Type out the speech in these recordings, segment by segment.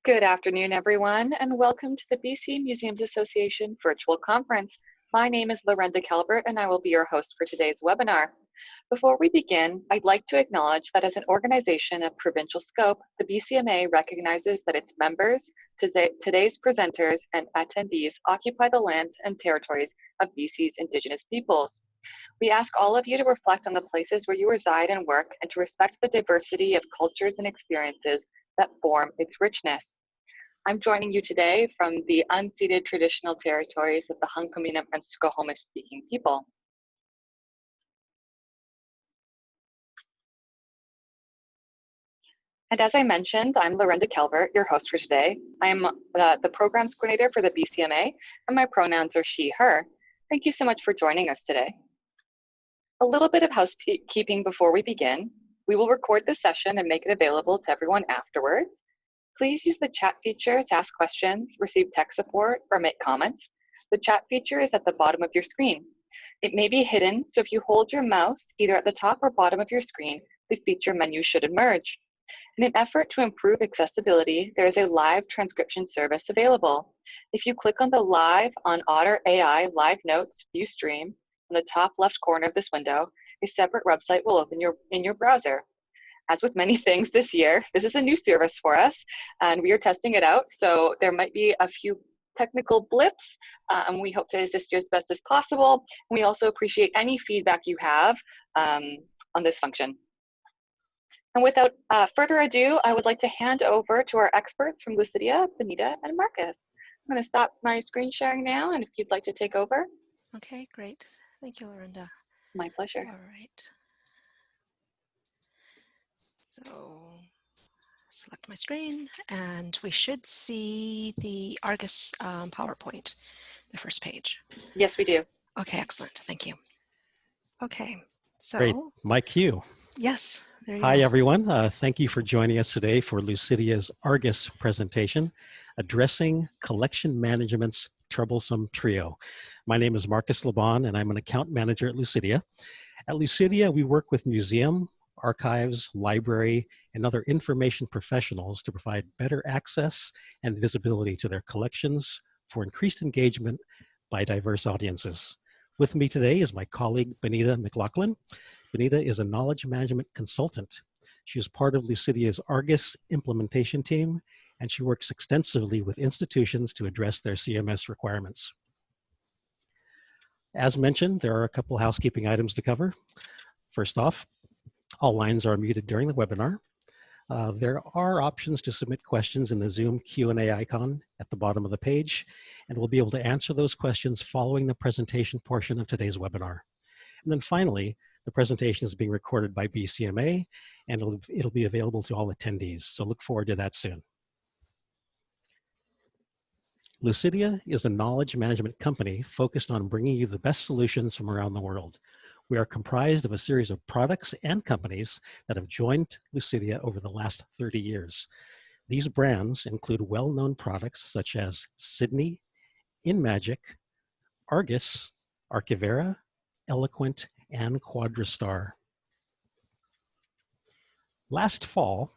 Good afternoon, everyone, and welcome to the BC Museums Association virtual conference. My name is Lorenda Calvert, and I will be your host for today's webinar. Before we begin, I'd like to acknowledge that as an organization of provincial scope, the BCMA recognizes that its members, today's presenters, and attendees occupy the lands and territories of BC's Indigenous peoples. We ask all of you to reflect on the places where you reside and work and to respect the diversity of cultures and experiences that form its richness. I'm joining you today from the unceded traditional territories of the Hunkaminam and Skokomish speaking people. And as I mentioned, I'm Lorenda Calvert, your host for today. I am the programs coordinator for the BCMA, and my pronouns are she, her. Thank you so much for joining us today. A little bit of housekeeping before we begin. We will record this session and make it available to everyone afterwards. Please use the chat feature to ask questions, receive tech support, or make comments. The chat feature is at the bottom of your screen. It may be hidden, so if you hold your mouse either at the top or bottom of your screen, the feature menu should emerge. In an effort to improve accessibility, there is a live transcription service available. If you click on the Live on Otter AI Live Notes View Stream on the top left corner of this window, a separate website will open in your browser. As with many things this year, this is a new service for us, and we are testing it out, so there might be a few technical blips, and we hope to assist you as best as possible. We also appreciate any feedback you have on this function. And without further ado, I would like to hand over to our experts from Lucidea, Benitta, and Marcus. I'm going to stop my screen sharing now, and if you'd like to take over. Okay, great. Thank you, Lorenda. My pleasure. All right. So select my screen, and we should see the Argus PowerPoint, the first page. Yes, we do. Okay, excellent. Thank you. Okay, so. Great. My cue. Yes, there you Hi, go. everyone. Thank you for joining us today for Lucidea's Argus presentation, Addressing Collection Management's Troublesome Trio. My name is Marcus Liban, and I'm an account manager at Lucidea. At Lucidea, we work with museum, archives, library, and other information professionals to provide better access and visibility to their collections for increased engagement by diverse audiences. With me today is my colleague, Benitta MacLachlan. Benitta is a knowledge management consultant. She is part of Lucidea's Argus implementation team, and she works extensively with institutions to address their CMS requirements. As mentioned, there are a couple housekeeping items to cover. First off, all lines are muted during the webinar. There are options to submit questions in the Zoom Q&A icon at the bottom of the page, and we'll be able to answer those questions following the presentation portion of today's webinar. And then finally, the presentation is being recorded by BCMA, and it'll be available to all attendees, so look forward to that soon. Lucidea is a knowledge management company focused on bringing you the best solutions from around the world. We are comprised of a series of products and companies that have joined Lucidea over the last 30 years. These brands include well-known products such as Sydney, InMagic, Argus, Archivera, Eloquent, and Quadrastar. Last fall,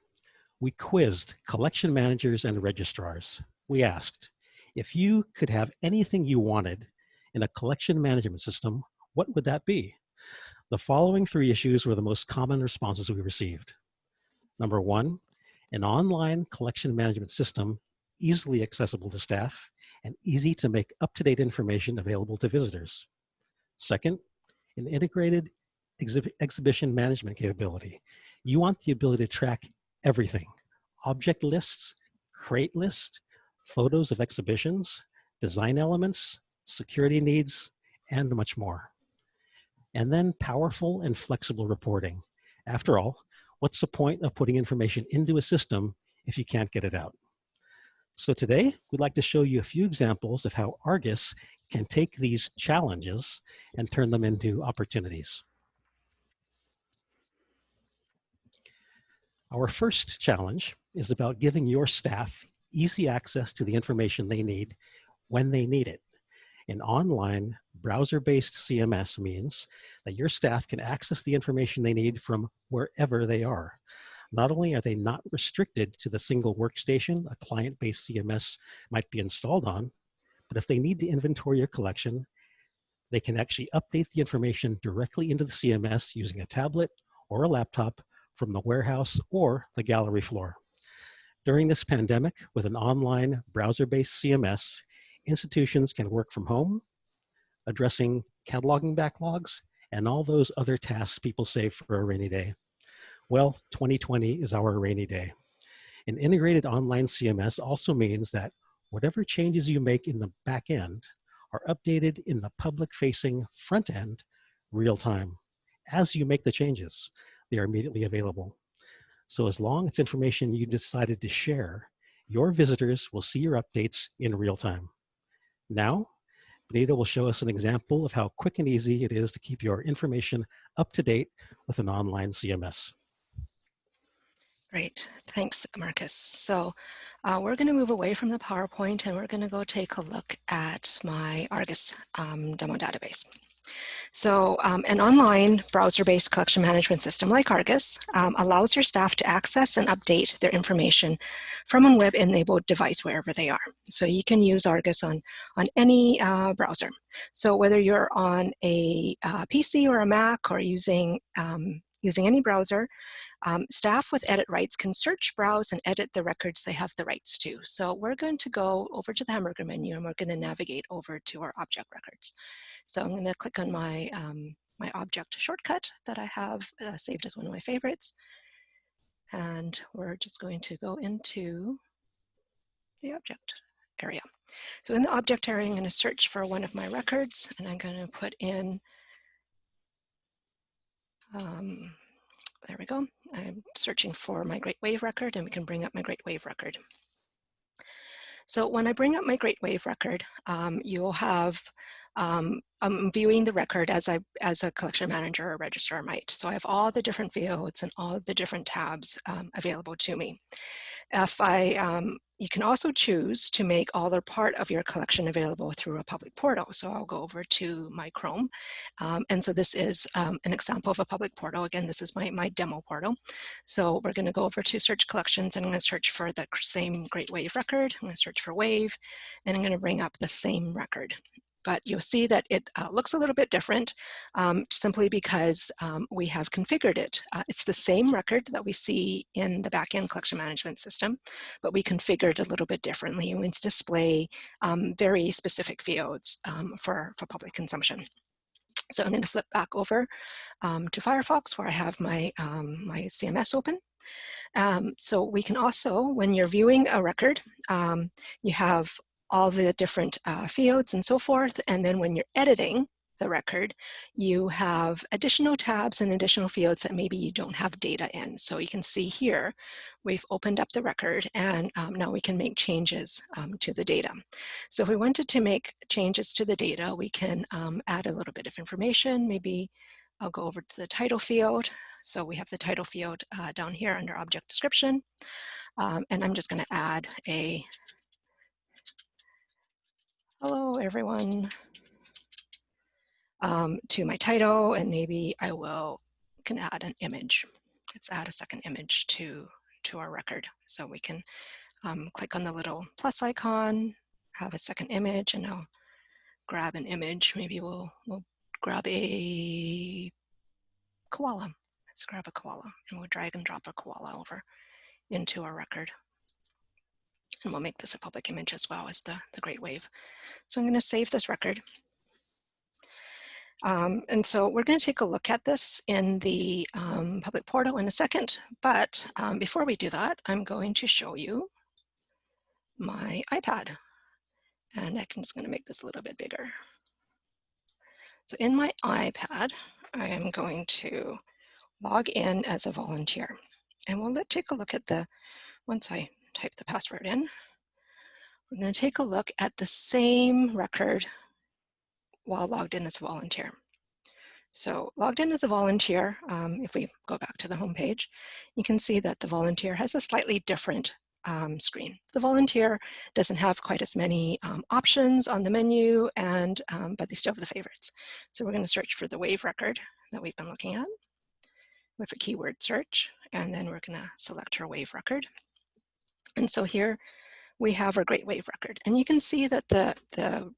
we quizzed collection managers and registrars. We asked, if you could have anything you wanted in a collection management system, what would that be? The following three issues were the most common responses we received. Number one, an online collection management system easily accessible to staff and easy to make up-to-date information available to visitors. Second, an integrated exhibition management capability. You want the ability to track everything: object lists, crate lists, photos of exhibitions, design elements, security needs, and much more. And then powerful and flexible reporting. After all, what's the point of putting information into a system if you can't get it out? So today, we'd like to show you a few examples of how Argus can take these challenges and turn them into opportunities. Our first challenge is about giving your staff easy access to the information they need when they need it. An online browser-based CMS means that your staff can access the information they need from wherever they are. Not only are they not restricted to the single workstation a client-based CMS might be installed on, but if they need to inventory your collection, they can actually update the information directly into the CMS using a tablet or a laptop from the warehouse or the gallery floor. During this pandemic, with an online browser-based CMS, institutions can work from home, addressing cataloging backlogs and all those other tasks people save for a rainy day. Well, 2020 is our rainy day. An integrated online CMS also means that whatever changes you make in the back end are updated in the public-facing front end real time. As you make the changes, they are immediately available. So as long as it's information you decided to share, your visitors will see your updates in real time. Now, Benitta will show us an example of how quick and easy it is to keep your information up to date with an online CMS. Great, thanks, Marcus. So we're going to move away from the PowerPoint and we're going to go take a look at my Argus demo database. So an online browser-based collection management system like Argus allows your staff to access and update their information from a web-enabled device wherever they are. So you can use Argus on any browser. So whether you're on a PC or a Mac or using any browser, staff with edit rights can search, browse, and edit the records they have the rights to. So we're going to go over to the hamburger menu and we're going to navigate over to our object records. So I'm going to click on my, my object shortcut that I have saved as one of my favorites. And we're just going to go into the object area. So in the object area, I'm going to search for one of my records and I'm going to put in, there we go. I'm searching for my Great Wave record and we can bring up my Great Wave record. So when I bring up my Great Wave record, you'll have, I'm viewing the record as a collection manager or registrar might. So I have all the different fields and all the different tabs available to me. If you can also choose to make all or part of your collection available through a public portal. So I'll go over to my Chrome. And so this is an example of a public portal. Again, this is my demo portal. So we're going to go over to search collections and I'm going to search for the same Great Wave record. I'm going to search for Wave and I'm going to bring up the same record. But you'll see that it looks a little bit different simply because we have configured it. It's the same record that we see in the backend collection management system, but we configured it a little bit differently. We display very specific fields for public consumption. So I'm going to flip back over to Firefox where I have my, my CMS open. So we can also, when you're viewing a record, you have all the different fields and so forth. And then when you're editing the record, you have additional tabs and additional fields that maybe you don't have data in. So you can see here, we've opened up the record and now we can make changes to the data. So if we wanted to make changes to the data, we can add a little bit of information. Maybe I'll go over to the title field. So we have the title field down here under object description. And I'm just going to add a hello everyone to my title, and maybe I can add an image. Let's add a second image to our record. So we can click on the little plus icon, have a second image, and I'll grab an image. Maybe we'll grab a koala. Let's grab a koala and we'll drag and drop a koala over into our record. And we'll make this a public image as well as the Great Wave. So I'm going to save this record. And so we're going to take a look at this in the public portal in a second. But before we do that, I'm going to show you my iPad. And I'm just going to make this a little bit bigger. So in my iPad, I am going to log in as a volunteer. And we'll take a look at once I type the password in, we're going to take a look at the same record while logged in as a volunteer. So logged in as a volunteer, if we go back to the home page, you can see that the volunteer has a slightly different screen. The volunteer doesn't have quite as many options on the menu, but they still have the favorites. So we're going to search for the Wave record that we've been looking at with a keyword search, and then we're going to select our wave record. And so here we have our Great Wave record. And you can see that the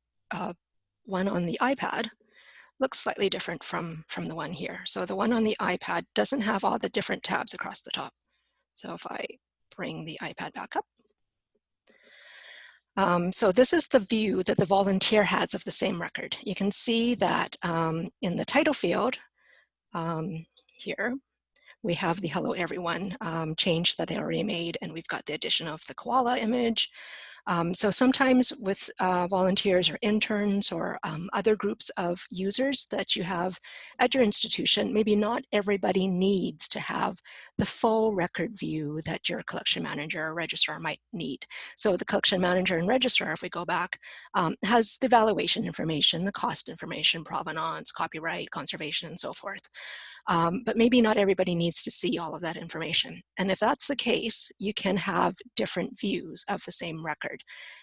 one on the iPad looks slightly different from the one here. So the one on the iPad doesn't have all the different tabs across the top. So if I bring the iPad back up. So this is the view that the volunteer has of the same record. You can see that in the title field here, we have the hello everyone change that I already made, and we've got the addition of the koala image. So sometimes with volunteers or interns or other groups of users that you have at your institution, maybe not everybody needs to have the full record view that your collection manager or registrar might need. So the collection manager and registrar, if we go back, has the valuation information, the cost information, provenance, copyright, conservation, and so forth. But maybe not everybody needs to see all of that information. And if that's the case, you can have different views of the same record.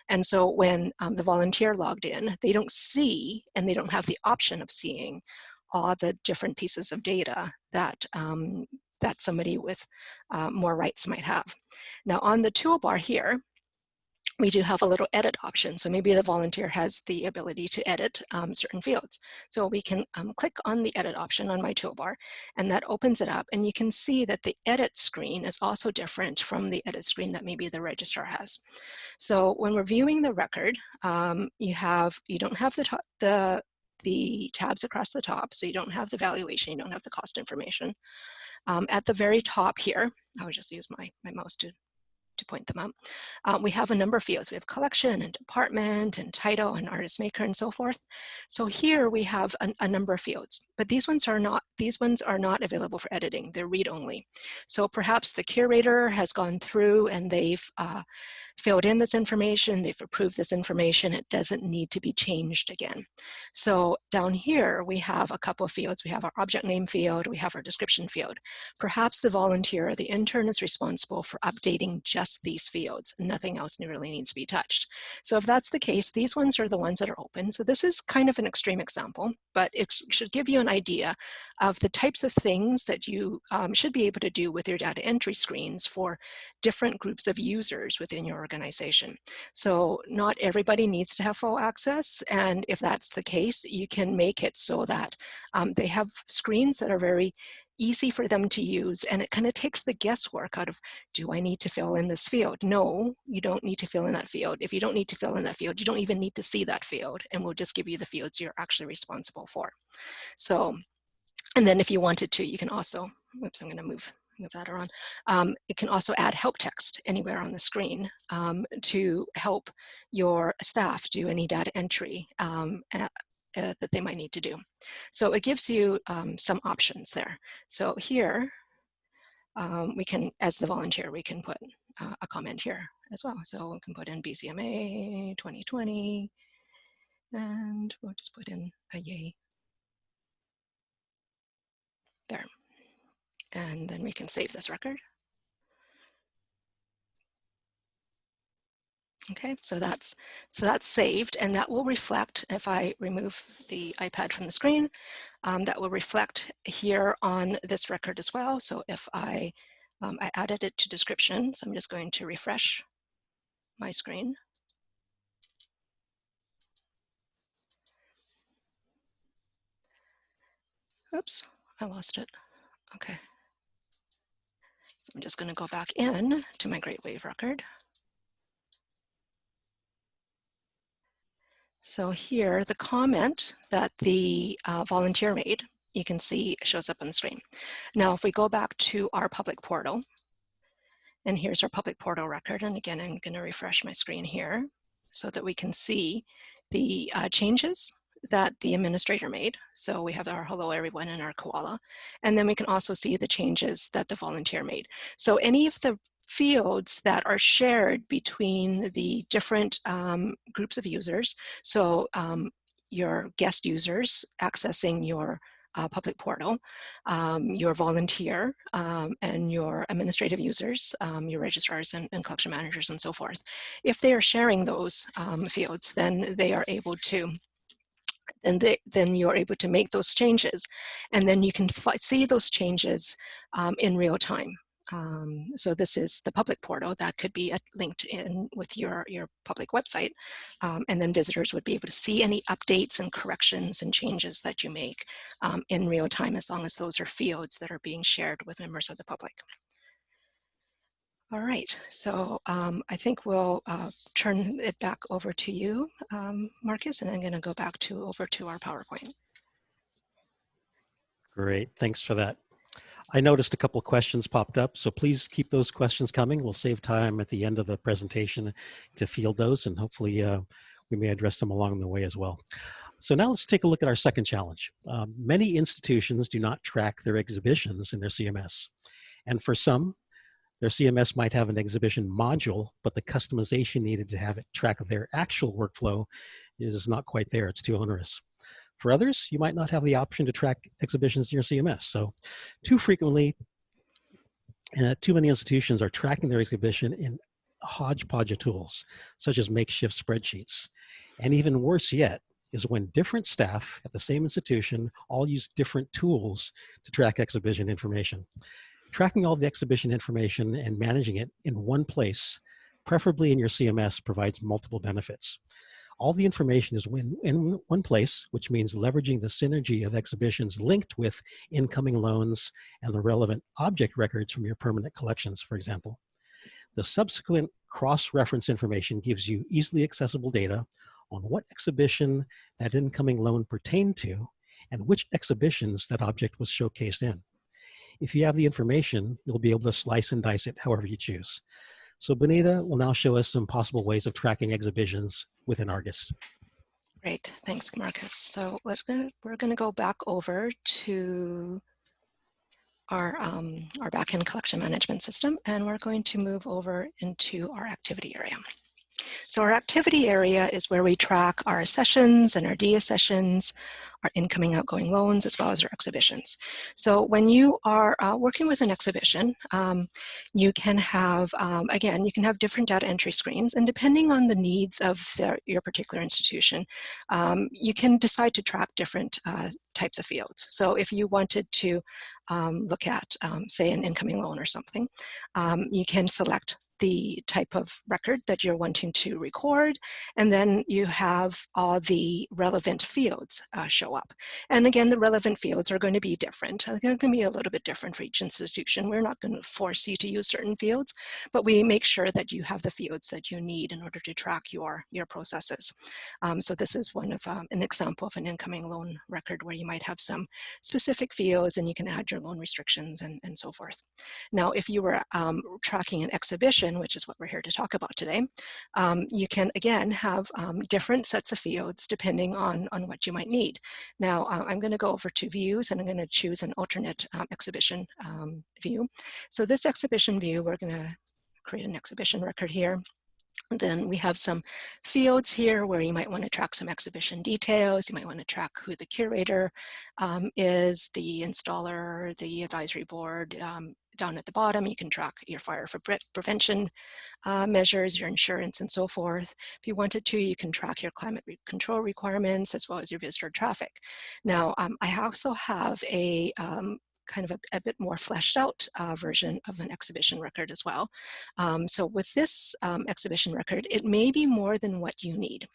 And so when the volunteer logged in, they don't see, and they don't have the option of seeing all the different pieces of data that, that somebody with more rights might have. Now on the toolbar here, we do have a little edit option. So maybe the volunteer has the ability to edit certain fields. So we can click on the edit option on my toolbar, and that opens it up. And you can see that the edit screen is also different from the edit screen that maybe the registrar has. So when we're viewing the record, you don't have the tabs across the top. So you don't have the valuation, you don't have the cost information. At the very top here, I would just use my mouse to point them out. We have a number of fields. We have collection and department and title and artist maker and so forth. So here we have a number of fields, but these ones are not available for editing. They're read only. So perhaps the curator has gone through and they've filled in this information, they've approved this information, it doesn't need to be changed again. So down here we have a couple of fields. We have our object name field, we have our description field. Perhaps the volunteer or the intern is responsible for updating just these fields. Nothing else really needs to be touched. So if that's the case, these ones are the ones that are open. So this is kind of an extreme example, but it should give you an idea of the types of things that you should be able to do with your data entry screens for different groups of users within your organization. So not everybody needs to have full access, and if that's the case, you can make it so that they have screens that are very easy for them to use, and it kind of takes the guesswork out of, do I need to fill in this field? No, you don't need to fill in that field. If you don't need to fill in that field, you don't even need to see that field, and we'll just give you the fields you're actually responsible for. So, and then if you wanted to, you can also, oops, I'm going to move that around. It can also add help text anywhere on the screen to help your staff do any data entry that they might need to do. So it gives you some options there. So here, we can, as the volunteer, we can put a comment here as well. So we can put in BCMA 2020, and we'll just put in a yay there. And then we can save this record. Okay, so that's saved, and that will reflect, if I remove the iPad from the screen, that will reflect here on this record as well. So if I added it to description, so I'm just going to refresh my screen. Oops, I lost it. Okay. So I'm just going to go back in to my Great Wave record. So here, the comment that the volunteer made, you can see shows up on the screen. Now, if we go back to our public portal, and here's our public portal record, and again, I'm going to refresh my screen here so that we can see the changes that the administrator made. So we have our hello everyone and our koala, and then we can also see the changes that the volunteer made. So any of the fields that are shared between the different groups of users, so your guest users accessing your public portal, your volunteer and your administrative users, your registrars and collection managers and so forth. If they are sharing those fields, then they are able to, then you're able to make those changes, and then you can see those changes in real time. So this is the public portal that could be linked in with your public website. And then visitors would be able to see any updates and corrections and changes that you make in real time, as long as those are fields that are being shared with members of the public. All right, so I think we'll turn it back over to you, Marcus, and I'm going to go back over to our PowerPoint. Great, thanks for that. I noticed a couple of questions popped up, so please keep those questions coming. We'll save time at the end of the presentation to field those, and hopefully we may address them along the way as well. So now let's take a look at our second challenge. Many institutions do not track their exhibitions in their CMS. And for some, their CMS might have an exhibition module, but the customization needed to have it track their actual workflow is not quite there. It's too onerous. For others, you might not have the option to track exhibitions in your CMS. So too frequently, too many institutions are tracking their exhibition in a hodgepodge of tools, such as makeshift spreadsheets. And even worse yet is when different staff at the same institution all use different tools to track exhibition information. Tracking all the exhibition information and managing it in one place, preferably in your CMS, provides multiple benefits. All the information is in one place, which means leveraging the synergy of exhibitions linked with incoming loans and the relevant object records from your permanent collections, for example. The subsequent cross-reference information gives you easily accessible data on what exhibition that incoming loan pertained to and which exhibitions that object was showcased in. If you have the information, you'll be able to slice and dice it however you choose. So Benitta will now show us some possible ways of tracking exhibitions within Argus. Great, thanks, Marcus. So we're going to go back over to our backend collection management system, and we're going to move over into our activity area. So our activity area is where we track our sessions and our DIA sessions, our incoming, outgoing loans, as well as our exhibitions. So when you are working with an exhibition, you can have, again, you can have different data entry screens, and depending on the needs of your particular institution, you can decide to track different types of fields. So if you wanted to look at, say, an incoming loan or something, you can select the type of record that you're wanting to record, and then you have all the relevant fields show up. And again, the relevant fields are going to be different. They're going to be a little bit different for each institution. We're not going to force you to use certain fields, but we make sure that you have the fields that you need in order to track your processes. So this is one of an example of an incoming loan record where you might have some specific fields and you can add your loan restrictions and so forth. Now, if you were tracking an exhibition, which is what we're here to talk about today, you can again have different sets of fields depending on what you might need. Now, I'm going to go over to views, and I'm going to choose an alternate exhibition view. So this exhibition view, we're going to create an exhibition record here. Then we have some fields here where you might want to track some exhibition details. You might want to track who the curator is, the installer, the advisory board. Down at the bottom, you can track your fire prevention measures, your insurance, and so forth. If you wanted to, you can track your climate control requirements as well as your visitor traffic. Now, I also have a kind of a bit more fleshed out version of an exhibition record as well. So with this exhibition record, it may be more than what you need.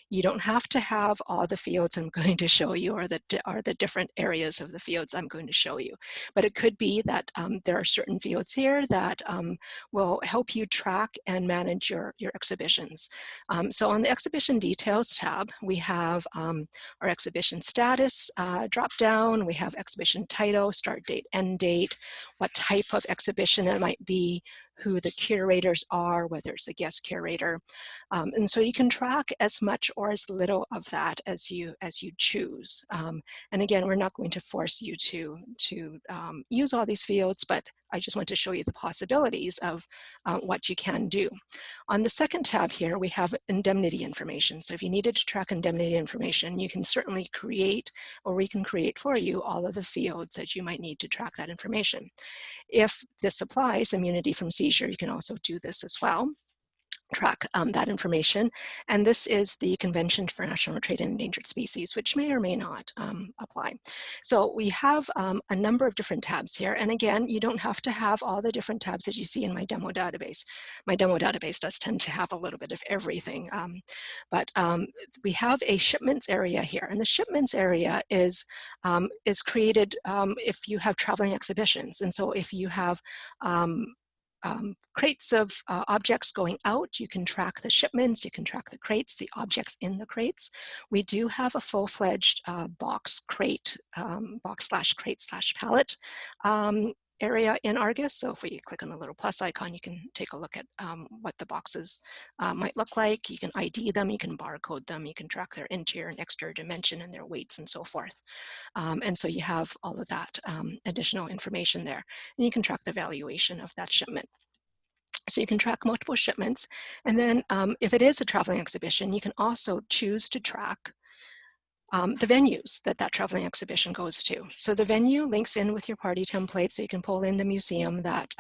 You don't have to have all the fields I'm going to show you or the different areas of the fields I'm going to show you. But it could be that there are certain fields here that will help you track and manage your exhibitions. So on the exhibition details tab, we have our exhibition status drop down. We have exhibition title, start date, end date, what type of exhibition it might be, who the curators are, whether it's a guest curator. And so you can track as much or as little of that as you choose. And again, we're not going to force you to use all these fields, but I just want to show you the possibilities of what you can do. On the second tab here, we have indemnity information. So if you needed to track indemnity information, you can certainly create, or we can create for you all of the fields that you might need to track that information. If this applies, immunity from seizure, you can also do this as well. track that information. And this is the Convention for National Trade in Endangered Species, which may or may not apply. So we have a number of different tabs here. And again, you don't have to have all the different tabs that you see in my demo database. My demo database does tend to have a little bit of everything. But we have a shipments area here. And the shipments area is created if you have traveling exhibitions. And so if you have crates of objects going out, you can track the shipments, you can track the crates, the objects in the crates. We do have a full-fledged box crate, box/crate/pallet area in Argus. So if we click on the little plus icon, you can take a look at what the boxes might look like. You can ID them, you can barcode them, you can track their interior and exterior dimension and their weights and so forth. And so you have all of that additional information there. And you can track the valuation of that shipment. So you can track multiple shipments. And then if it is a traveling exhibition, you can also choose to track the venues that traveling exhibition goes to. So the venue links in with your party template, so you can pull in the museum that,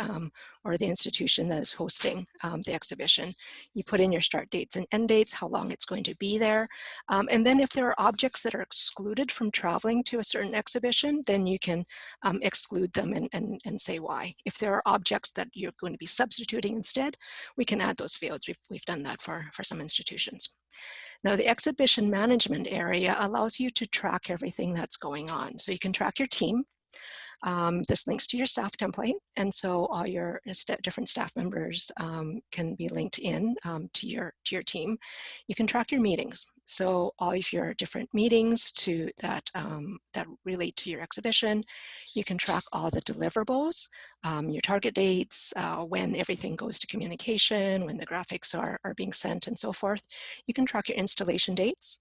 or the institution that is hosting the exhibition. You put in your start dates and end dates, how long it's going to be there. And then if there are objects that are excluded from traveling to a certain exhibition, then you can exclude them and say why. If there are objects that you're going to be substituting instead, we can add those fields. We've done that for some institutions. Now, the exhibition management area allows you to track everything that's going on. So you can track your team. This links to your staff template, and so all your different staff members can be linked in to your team. You can track your meetings, so all of your different meetings that relate to your exhibition. You can track all the deliverables, your target dates, when everything goes to communication, when the graphics are being sent, and so forth. You can track your installation dates,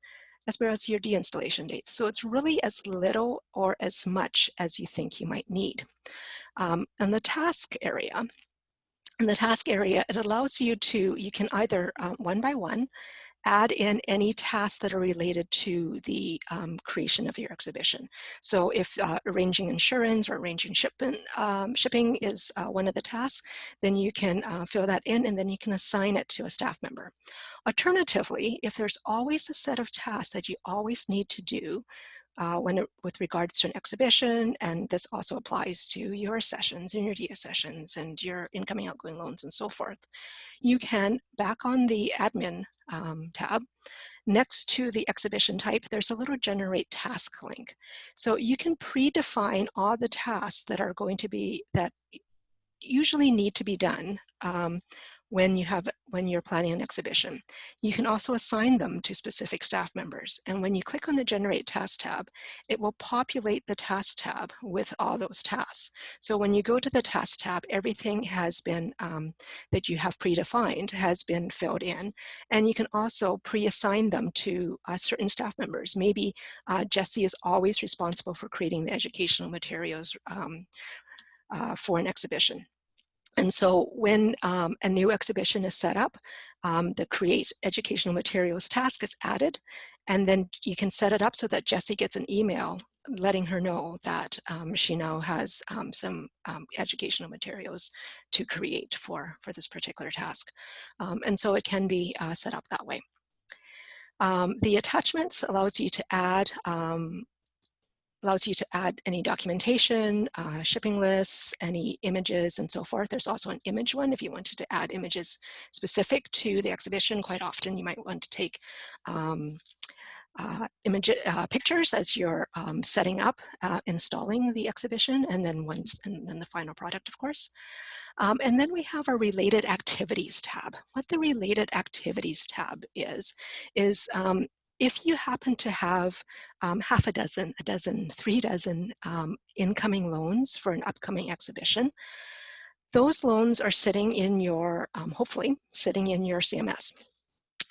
as well as your deinstallation dates. So it's really as little or as much as you think you might need. And the task area, it allows you can either one by one add in any tasks that are related to the creation of your exhibition. So if arranging insurance or arranging shipping is one of the tasks, then you can fill that in and then you can assign it to a staff member. Alternatively, if there's always a set of tasks that you always need to do with regards to an exhibition, and this also applies to your sessions and your DIA sessions and your incoming outgoing loans and so forth, you can, back on the admin tab, next to the exhibition type, there's a little generate task link. So you can predefine all the tasks that are going to be, that usually need to be done when you're planning an exhibition. You can also assign them to specific staff members. And when you click on the Generate Task tab, it will populate the Task tab with all those tasks. So when you go to the Task tab, everything has been, that you have predefined has been filled in. And you can also pre-assign them to certain staff members. Maybe Jessie is always responsible for creating the educational materials for an exhibition. And so when a new exhibition is set up, the Create Educational Materials task is added, and then you can set it up so that Jessie gets an email letting her know that she now has some educational materials to create for this particular task. And so it can be set up that way. The attachments allows you to add any documentation, shipping lists, any images, and so forth. There's also an image one if you wanted to add images specific to the exhibition. Quite often you might want to take pictures as you're setting up, installing the exhibition, and then the final product, of course. And then we have our Related Activities tab. What the Related Activities tab is if you happen to have half a dozen, 3 dozen incoming loans for an upcoming exhibition, those loans are sitting in your, hopefully, sitting in your CMS.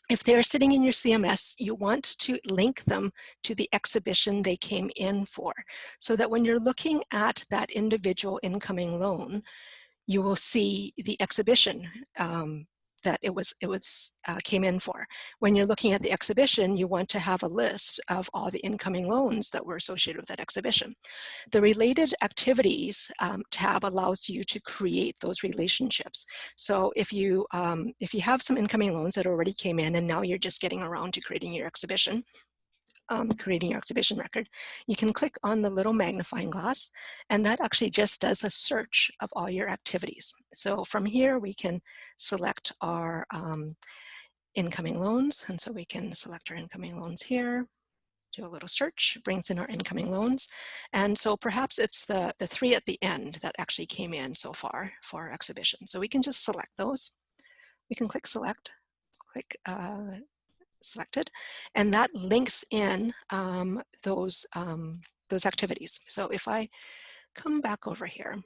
If they're sitting in your CMS, you want to link them to the exhibition they came in for, so that when you're looking at that individual incoming loan, you will see the exhibition that it came in for. When you're looking at the exhibition, you want to have a list of all the incoming loans that were associated with that exhibition. The related activities tab allows you to create those relationships. So if you have some incoming loans that already came in and now you're just getting around to creating your exhibition record, you can click on the little magnifying glass, and that actually just does a search of all your activities. So from here we can select our incoming loans, and so we can select our incoming loans here, do a little search, brings in our incoming loans, and so perhaps it's the 3 at the end that actually came in so far for our exhibition. So we can just select those. We can click select, click selected, and that links in those activities. So if I come back over here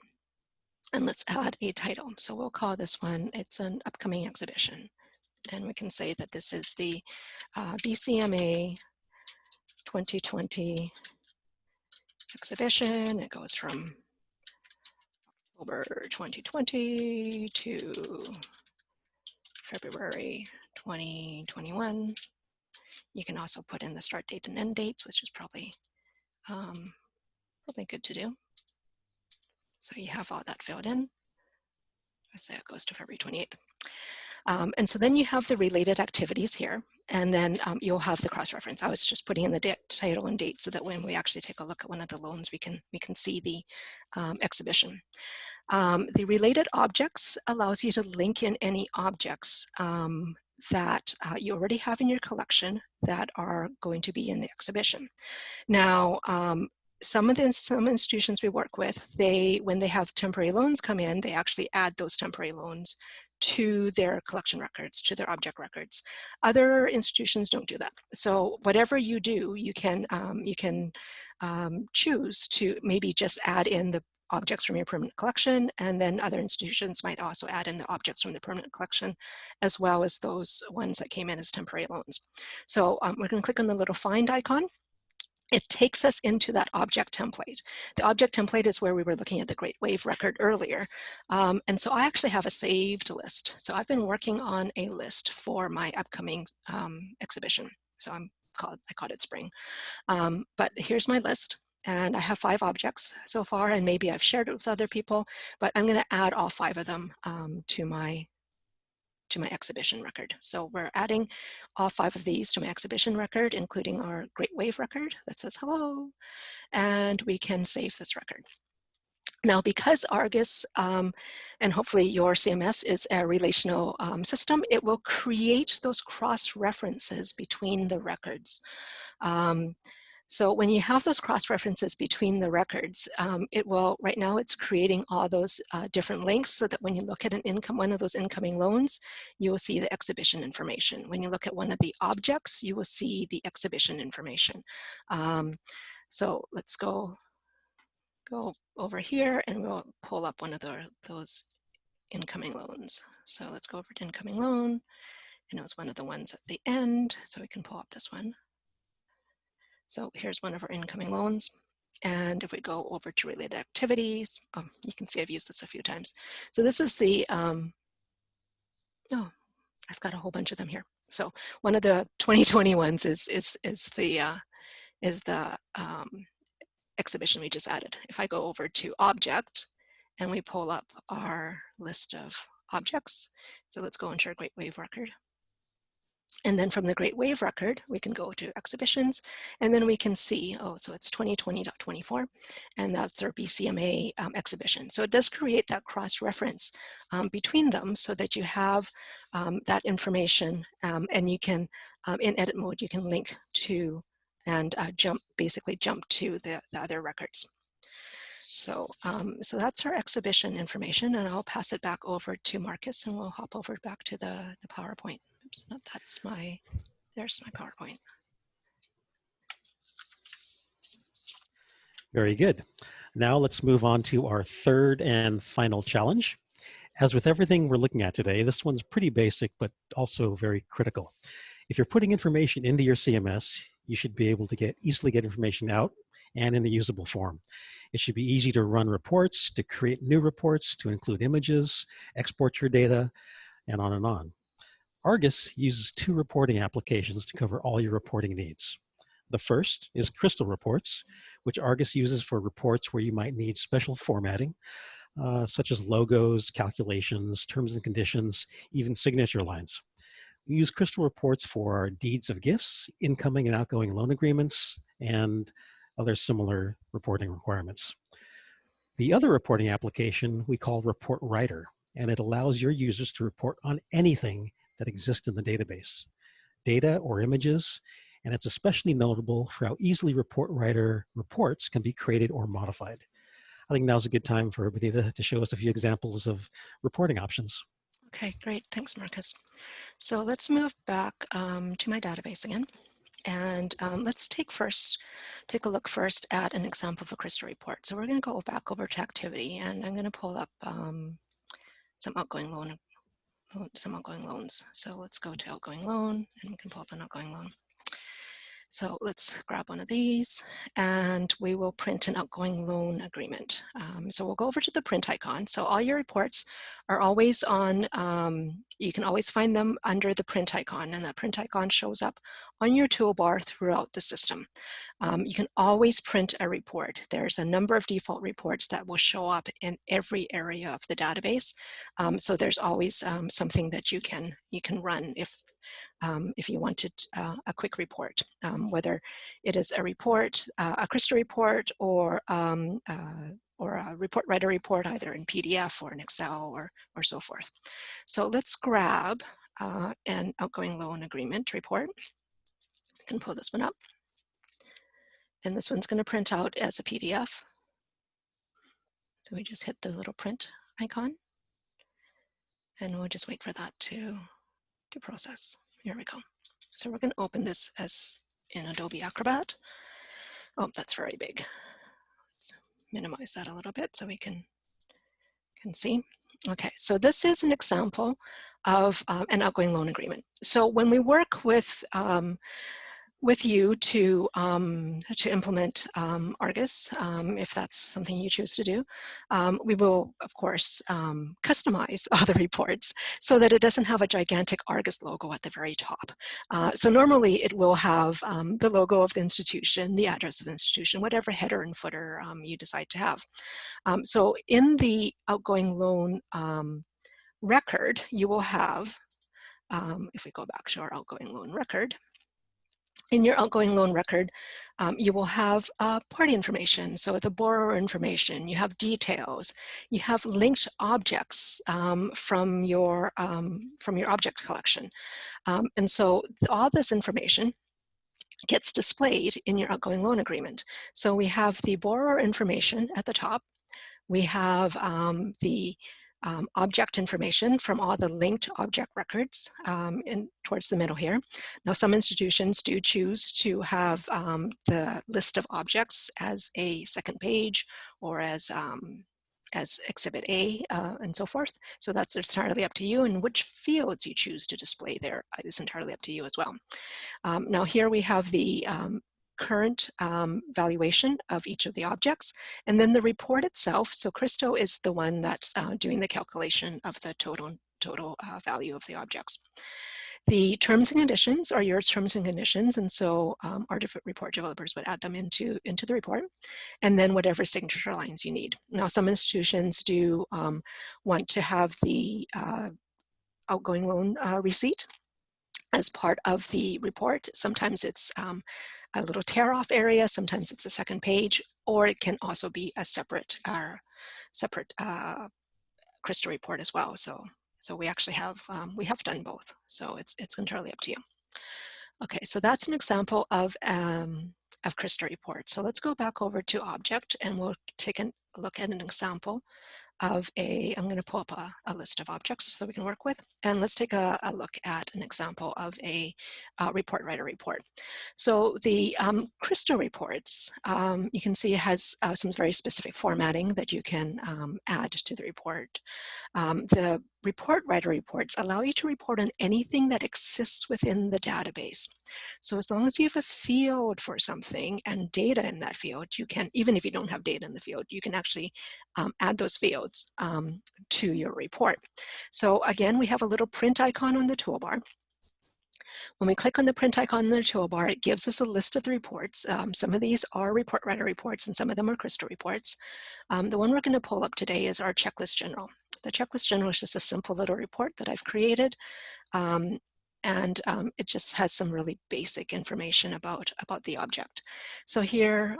and let's add a title. So we'll call this one, it's an upcoming exhibition. And we can say that this is the BCMA 2020 exhibition. It goes from October 2020 to February 2021. You can also put in the start date and end dates, which is probably good to do. So you have all that filled in. So it goes to February 28th. And so then you have the related activities here, and then you'll have the cross-reference. I was just putting in the title and date so that when we actually take a look at one of the loans, we can see the exhibition. The related objects allows you to link in any objects that you already have in your collection that are going to be in the exhibition. Now, some institutions we work with, when they have temporary loans come in, they actually add those temporary loans to their collection records, to their object records. Other institutions don't do that. So whatever you do, you can choose to maybe just add in the objects from your permanent collection, and then other institutions might also add in the objects from the permanent collection, as well as those ones that came in as temporary loans. So we're going to click on the little find icon. It takes us into that object template. The object template is where we were looking at the Great Wave record earlier. And so I actually have a saved list. So I've been working on a list for my upcoming exhibition. So I called it Spring. But here's my list. And I have 5 objects so far, and maybe I've shared it with other people, but I'm going to add all 5 of them to my exhibition record. So we're adding all 5 of these to my exhibition record, including our Great Wave record that says hello, and we can save this record. Now, because Argus and hopefully your CMS is a relational system, it will create those cross-references between the records. So when you have those cross-references between the records, right now it's creating all those different links so that when you look at one of those incoming loans, you will see the exhibition information. When you look at one of the objects, you will see the exhibition information. So let's go over here and we'll pull up one of those incoming loans. So let's go over to incoming loan, and it was one of the ones at the end, so we can pull up this one. So here's one of our incoming loans. And if we go over to related activities, you can see I've used this a few times. So this is the, I've got a whole bunch of them here. So one of the 2020 ones is the exhibition we just added. If I go over to object and we pull up our list of objects, so let's go into our Great Wave record. And then from the Great Wave record, we can go to exhibitions, and then we can see, so it's 2020.24, and that's our BCMA exhibition. So it does create that cross-reference between them so that you have that information, and you can, in edit mode, you can link to and basically jump to the other records. So, so that's our exhibition information, and I'll pass it back over to Marcus, and we'll hop over back to the PowerPoint. Oops, no, there's my PowerPoint. Very good. Now let's move on to our third and final challenge. As with everything we're looking at today, this one's pretty basic, but also very critical. If you're putting information into your CMS, you should be able to easily get information out and in a usable form. It should be easy to run reports, to create new reports, to include images, export your data, and on and on. Argus uses 2 reporting applications to cover all your reporting needs. The first is Crystal Reports, which Argus uses for reports where you might need special formatting, such as logos, calculations, terms and conditions, even signature lines. We use Crystal Reports for our deeds of gifts, incoming and outgoing loan agreements, and other similar reporting requirements. The other reporting application we call Report Writer, and it allows your users to report on anything that exists in the database, data or images, and it's especially notable for how easily Report Writer reports can be created or modified. I think now's a good time for Benitta to show us a few examples of reporting options. Okay, great. Thanks, Marcus. So let's move back to my database again. And let's take a look first at an example of a Crystal report. So we're going to go back over to activity, and I'm going to pull up some outgoing loans. So let's go to outgoing loan, and we can pull up an outgoing loan. So let's grab one of these, and we will print an outgoing loan agreement. So we'll go over to the print icon. So all your reports are always on, you can always find them under the print icon, and that print icon shows up on your toolbar throughout the system. You can always print a report. There's a number of default reports that will show up in every area of the database. So there's always something that you can run if you wanted a quick report, whether it is a report, a Crystal report, or a report writer report, either in PDF or in Excel or so forth. So let's grab an outgoing loan agreement report. I can pull this one up. And this one's going to print out as a PDF. So we just hit the little print icon, and we'll just wait for that to process. Here we go. So we're going to open this as in Adobe Acrobat. Oh, that's very big. Let's minimize that a little bit so we can see. Okay, so this is an example of an outgoing loan agreement. So when we work with you to implement Argus, if that's something you choose to do, we will, of course, customize all the reports so that it doesn't have a gigantic Argus logo at the very top. So normally it will have the logo of the institution, the address of the institution, whatever header and footer you decide to have. So in the outgoing loan record, you will have, if we go back to our outgoing loan record, in your outgoing loan record, you will have party information, so the borrower information, you have details, you have linked objects from your object collection. And so all this information gets displayed in your outgoing loan agreement. So we have the borrower information at the top, we have the object information from all the linked object records towards the middle here. Now, some institutions do choose to have the list of objects as a second page or as Exhibit A and so forth. So that's entirely up to you, and which fields you choose to display there is entirely up to you as well. Now here we have the current valuation of each of the objects, and then the report itself. So Christo is the one that's doing the calculation of the total value of the objects. The terms and conditions are your terms and conditions, and so our different report developers would add them into the report, and then whatever signature lines you need. Now, some institutions do want to have the outgoing loan receipt as part of the report. Sometimes it's a little tear-off area, sometimes it's a second page, or it can also be a separate Crystal report as well. So we actually have done both. So it's entirely up to you. Okay, so that's an example of Crystal report. So let's go back over to object, and we'll take a look at an example of I'm going to pull up a list of objects so we can work with, and let's take a look at an example of a report writer report. So the Crystal reports, you can see has some very specific formatting that you can add to the report. The report writer reports allow you to report on anything that exists within the database. So as long as you have a field for something and data in that field, you can, even if you don't have data in the field, you can actually add those fields to your report. So again, we have a little print icon on the toolbar. When we click on the print icon in the toolbar, it gives us a list of the reports. Some of these are report writer reports and some of them are Crystal reports. The one we're going to pull up today is our checklist general. The checklist general is just a simple little report that I've created. It just has some really basic information about the object. So here,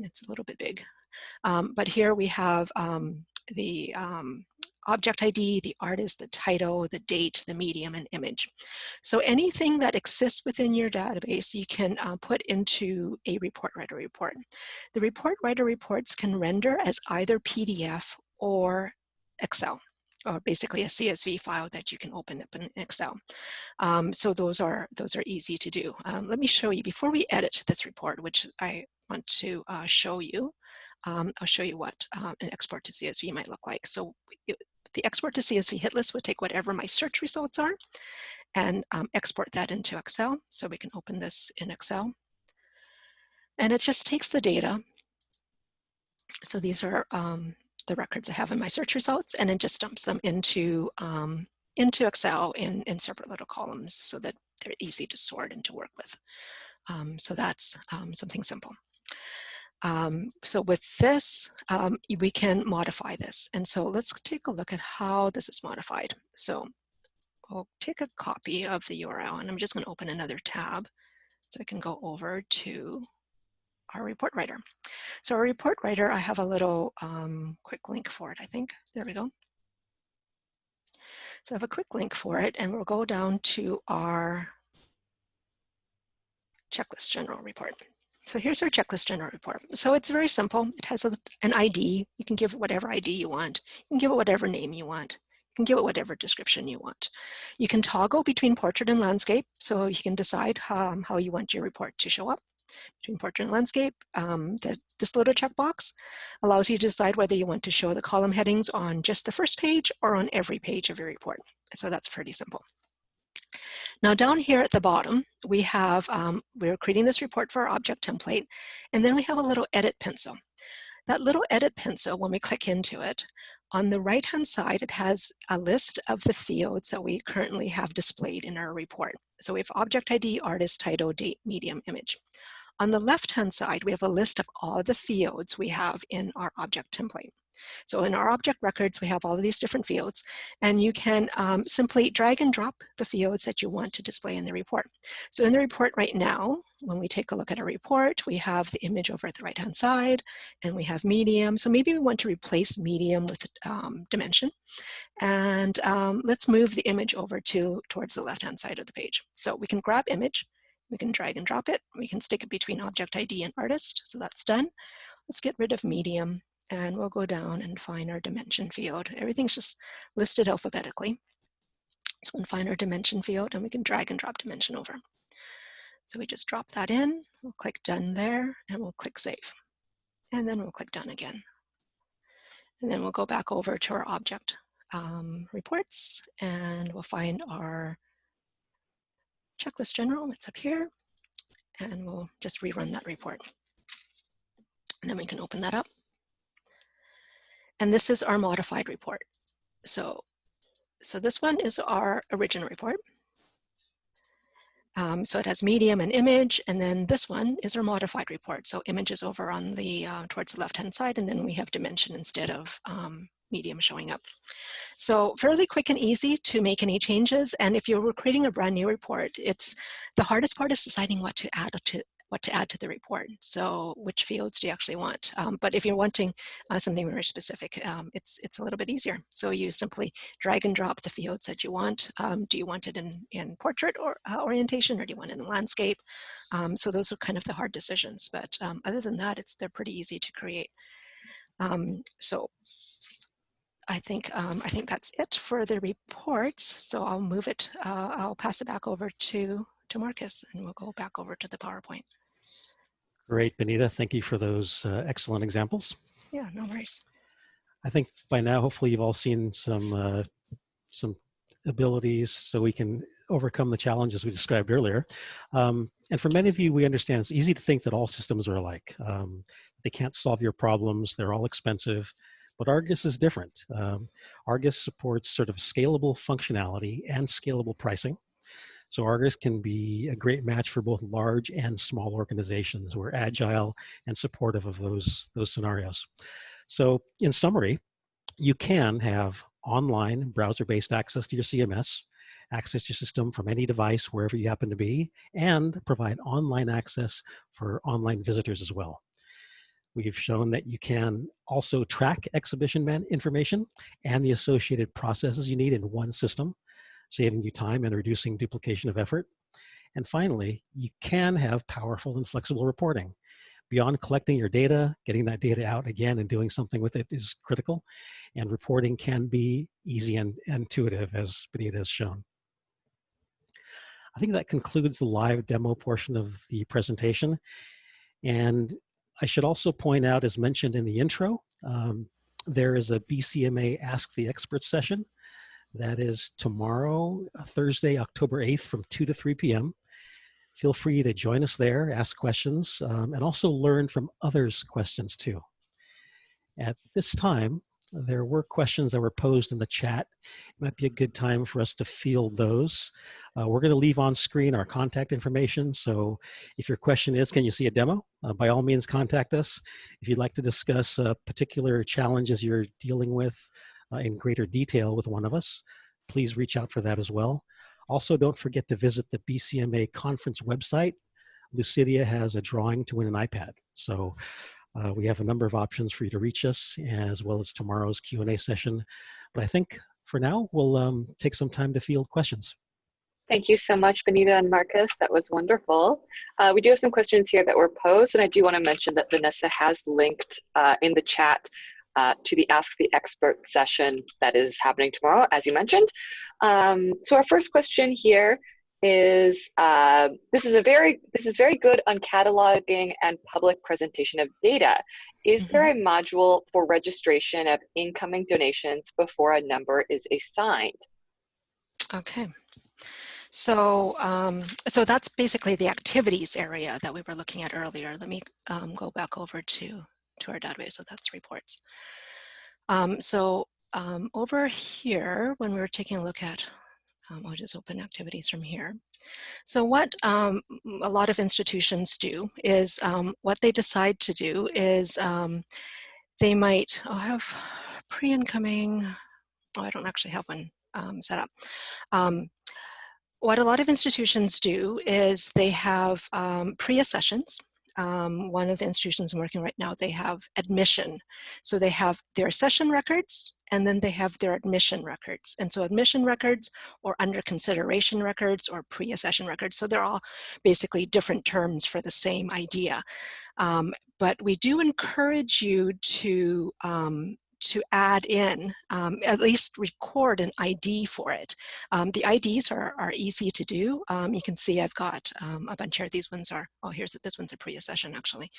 it's a little bit big, but here we have the object ID, the artist, the title, the date, the medium, and image. So anything that exists within your database, you can put into a report writer report. The report writer reports can render as either PDF or Excel, or basically a CSV file that you can open up in Excel. So those are easy to do. Let me show you, before we edit this report, which I want to show you, I'll show you what an export to CSV might look like. So the export to CSV hit list would take whatever my search results are and export that into Excel. So we can open this in Excel. And it just takes the data. So these are the records I have in my search results, and it just dumps them into Excel in separate little columns so that they're easy to sort and to work with. So that's something simple. So with this, we can modify this. And so let's take a look at how this is modified. So I'll take a copy of the URL, and I'm just going to open another tab so I can go over to our report writer. So our report writer, I have a little quick link for it, I think. There we go. So I have a quick link for it, and we'll go down to our checklist general report. So here's our checklist general report. So it's very simple. It has an ID. You can give it whatever ID you want. You can give it whatever name you want. You can give it whatever description you want. You can toggle between portrait and landscape. So you can decide how you want your report to show up between portrait and landscape. This little checkbox allows you to decide whether you want to show the column headings on just the first page or on every page of your report. So that's pretty simple. Now down here at the bottom, we have, we're creating this report for our object template, and then we have a little edit pencil. That little edit pencil, when we click into it, on the right-hand side, it has a list of the fields that we currently have displayed in our report. So we have object ID, artist, title, date, medium, image. On the left-hand side, we have a list of all the fields we have in our object template. So in our object records, we have all of these different fields, and you can simply drag and drop the fields that you want to display in the report. So in the report right now, when we take a look at a report, we have the image over at the right-hand side, and we have medium. So maybe we want to replace medium with dimension. And let's move the image over towards the left-hand side of the page. So we can grab image, we can drag and drop it, we can stick it between object ID and artist, so that's done. Let's get rid of medium, and we'll go down and find our dimension field. Everything's just listed alphabetically. So we'll find our dimension field, and we can drag and drop dimension over. So we just drop that in, we'll click done there, and we'll click save. And then we'll click done again. And then we'll go back over to our object reports, and we'll find our checklist general, it's up here, and we'll just rerun that report. And then we can open that up. And this is our modified report. So this one is our original report. So it has medium and image, and then this one is our modified report. So image is over on the towards the left-hand side, and then we have dimension instead of medium showing up. So fairly quick and easy to make any changes. And if you're creating a brand new report, the hardest part is deciding what to add to the report. So which fields do you actually want? But if you're wanting something very specific, it's a little bit easier. So you simply drag and drop the fields that you want. Do you want it in portrait or orientation, or do you want it in landscape? So those are kind of the hard decisions. But other than that, they're pretty easy to create. So I think that's it for the reports. So I'll move it. I'll pass it back over to Marcus, and we'll go back over to the PowerPoint. Great, Benitta. Thank you for those excellent examples. Yeah, no worries. I think by now, hopefully you've all seen some some abilities so we can overcome the challenges we described earlier. And for many of you, we understand it's easy to think that all systems are alike. They can't solve your problems. They're all expensive. But Argus is different. Argus supports sort of scalable functionality and scalable pricing. So Argus can be a great match for both large and small organizations who are agile and supportive of those scenarios. So in summary, you can have online browser-based access to your CMS, access your system from any device wherever you happen to be, and provide online access for online visitors as well. We've shown that you can also track exhibition information and the associated processes you need in one system, saving you time and reducing duplication of effort. And finally, you can have powerful and flexible reporting. Beyond collecting your data, getting that data out again and doing something with it is critical. And reporting can be easy and intuitive, as Benitta has shown. I think that concludes the live demo portion of the presentation. And I should also point out, as mentioned in the intro, there is a BCMA Ask the Expert session. That is tomorrow, Thursday, October 8th from 2 to 3 p.m. Feel free to join us there, ask questions, and also learn from others' questions too. At this time, there were questions that were posed in the chat. It might be a good time for us to field those. We're going to leave on screen our contact information. So if your question is, can you see a demo? By all means, contact us. If you'd like to discuss particular challenges you're dealing with in greater detail with one of us, please reach out for that as well. Also, don't forget to visit the BCMA conference website. Lucidea has a drawing to win an iPad. So we have a number of options for you to reach us, as well as tomorrow's Q&A session. But I think for now, we'll take some time to field questions. Thank you so much, Benitta and Marcus. That was wonderful. We do have some questions here that were posed, and I do want to mention that Vanessa has linked in the chat to the Ask the Expert session that is happening tomorrow, as you mentioned. So our first question here is, this is very good on cataloging and public presentation of data. Is there a module for registration of incoming donations before a number is assigned? Okay. So, so that's basically the activities area that we were looking at earlier. Let me go back over to our database. So that's reports. Over here, when we were taking a look at, I'll just open activities from here. So what a lot of institutions do is, what they decide to do is they might have pre-incoming, I don't actually have one set up. What a lot of institutions do is they have pre-accessions. One of the institutions I'm working right now, they have admission. So they have their accession records, and then they have their admission records. And so admission records, or under consideration records, or pre-accession records. So they're all basically different terms for the same idea. But we do encourage you to add in, at least record an ID for it. The IDs are easy to do. You can see I've got a bunch here. These ones are, oh, this one's a pre-accession actually.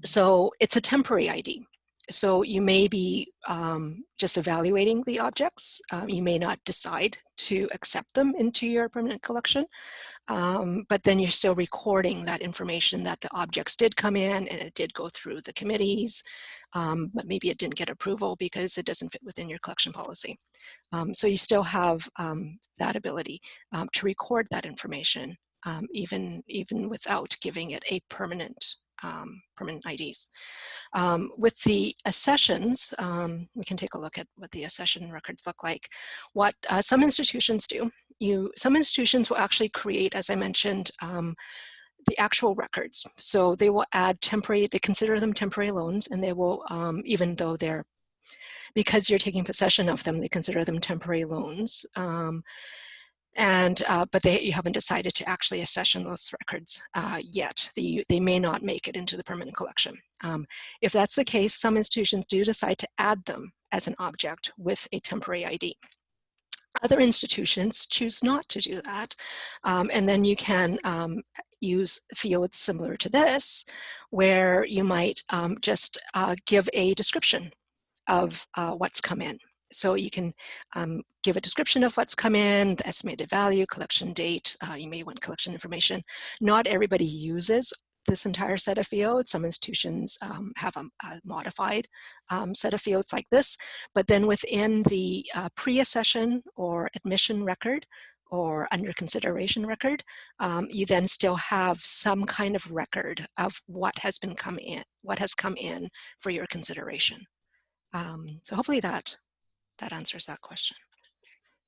So it's a temporary ID. So you may be just evaluating the objects. You may not decide to accept them into your permanent collection, but then you're still recording that information that the objects did come in and it did go through the committees, but maybe it didn't get approval because it doesn't fit within your collection policy. So you still have that ability to record that information, even without giving it a permanent IDs. With the accessions, we can take a look at what the accession records look like. What some institutions do, some institutions will actually create, as I mentioned, the actual records. So they will add temporary, they consider them temporary loans, and they will, even though they're, because you're taking possession of them, they consider them temporary loans. But you haven't decided to actually accession those records yet. They may not make it into the permanent collection. If that's the case, some institutions do decide to add them as an object with a temporary ID. Other institutions choose not to do that. And then you can use fields similar to this, where you might just give a description of what's come in. So you can give a description of what's come in, the estimated value, collection date. You may want collection information. Not everybody uses this entire set of fields. Some institutions have a modified set of fields like this, but then within the pre-accession or admission record or under consideration record, you then still have some kind of record of what has come in for your consideration. So hopefully that answers that question.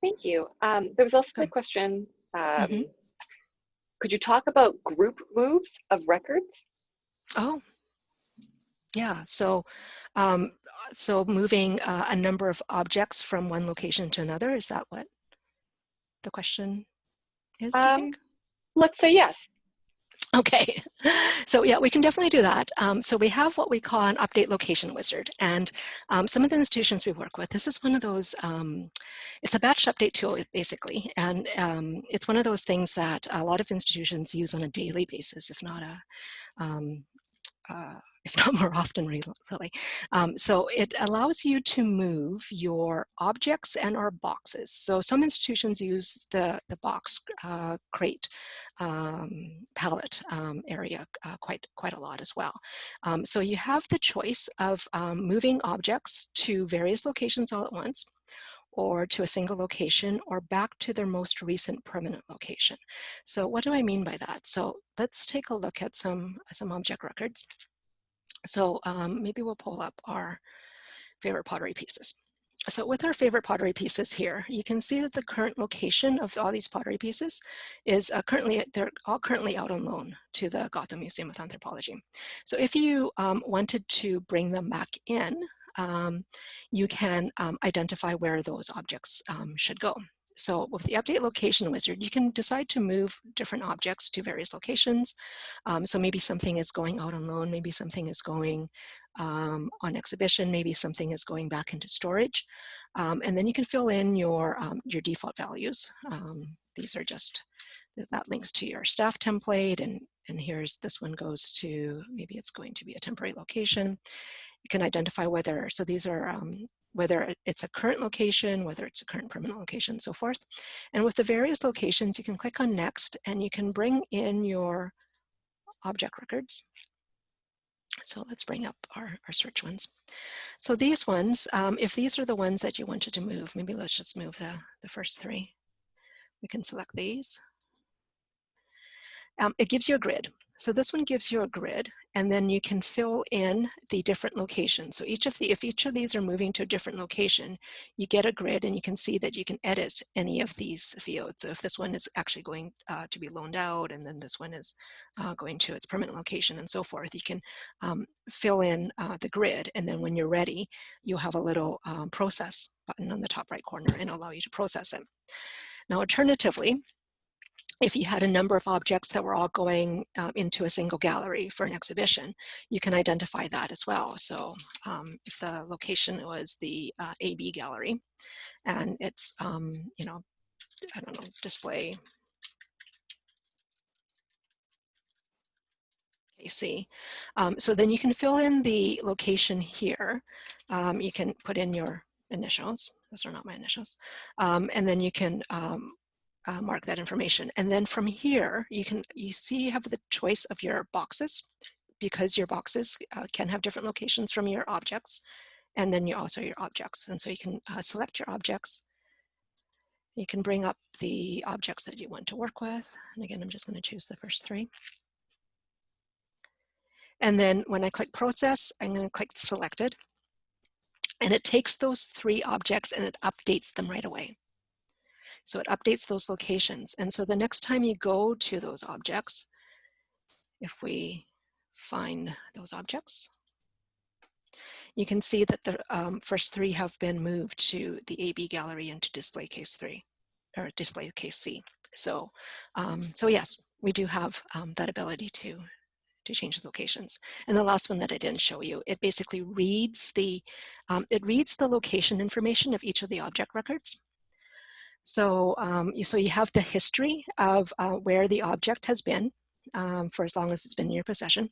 Thank you. There was also the question, could you talk about group moves of records? Oh, yeah. So, so moving a number of objects from one location to another, is that what the question is, do you think? Let's say yes. Okay, so yeah, we can definitely do that. So we have what we call an update location wizard, and some of the institutions we work with, this is one of those, it's a batch update tool basically, and it's one of those things that a lot of institutions use on a daily basis, if not more often, really. So it allows you to move your objects and or boxes. So some institutions use the box crate palette area quite a lot as well. So you have the choice of moving objects to various locations all at once, or to a single location, or back to their most recent permanent location. So what do I mean by that? So let's take a look at some object records. So maybe we'll pull up our favorite pottery pieces. So with our favorite pottery pieces here, you can see that the current location of all these pottery pieces is they're all currently out on loan to the Gotham Museum of Anthropology. So if you wanted to bring them back in, you can identify where those objects should go. So with the update location wizard, you can decide to move different objects to various locations. So maybe something is going out on loan, maybe something is going on exhibition, maybe something is going back into storage. And then you can fill in your default values. These are just, that links to your staff template, and here's this one goes to, maybe it's going to be a temporary location. You can identify whether, so these are whether it's a current location, whether it's a current permanent location, and so forth. And with the various locations, you can click on next and you can bring in your object records. So let's bring up our search ones. So these ones, if these are the ones that you wanted to move, maybe let's just move the first three. We can select these. It gives you a grid. So this one gives you a grid, and then you can fill in the different locations. So if each of these are moving to a different location, you get a grid, and you can see that you can edit any of these fields. So if this one is actually going to be loaned out, and then this one is going to its permanent location, and so forth, you can fill in the grid, and then when you're ready, you'll have a little process button on the top right corner, and it'll allow you to process it. Now, alternatively, if you had a number of objects that were all going into a single gallery for an exhibition, you can identify that as well. So if the location was the AB gallery, and it's, you know, I don't know, display KC. So then you can fill in the location here. You can put in your initials. Those are not my initials. And then you can mark that information. And then from here, you have the choice of your boxes, because your boxes can have different locations from your objects, and then also your objects. And so you can select your objects. You can bring up the objects that you want to work with. And again, I'm just going to choose the first three. And then when I click process, I'm going to click selected. And it takes those three objects and it updates them right away. So it updates those locations. And so the next time you go to those objects, if we find those objects, you can see that the first three have been moved to the AB gallery into display case 3, or display case C. So, so yes, we do have that ability to change the locations. And the last one that I didn't show you, it basically reads the location information of each of the object records. So, so you have the history of where the object has been for as long as it's been in your possession.